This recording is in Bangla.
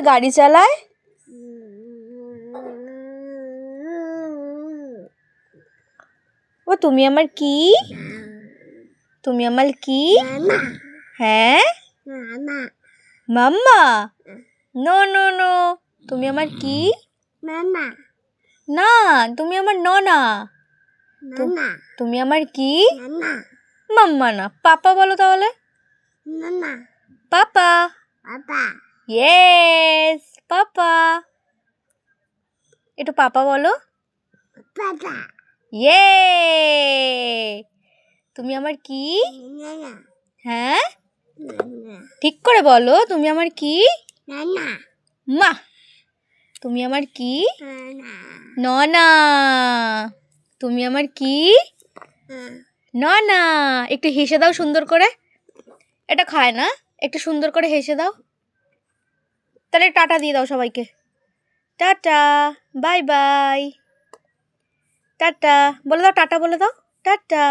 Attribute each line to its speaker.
Speaker 1: গাড়ি চালায়? ও তুমি আমার কি? তুমি আমার কি? হ্যাঁ মাম্মা। নো নো নো, তুমি আমার কি? না তুমি আমার ননা। তুমি আমার কি? মাম্মা না, পাপা বলো তাহলে। পাপা। Yes papa. একটু পাপা বলো। ইয়ে, তুমি আমার কি? হ্যাঁ ঠিক করে বলো, তুমি আমার কি? মা। তুমি আমার কি? ননা। তুমি আমার কি? ননা। একটু হেসে দাও সুন্দর করে। এটা খায় না, একটু সুন্দর করে হেসে দাও। তাহলে টাটা দিয়ে দাও সবাইকে। Tata, bye bye. টাটা বলে দাও, টাটা বলে দাও, টাটা।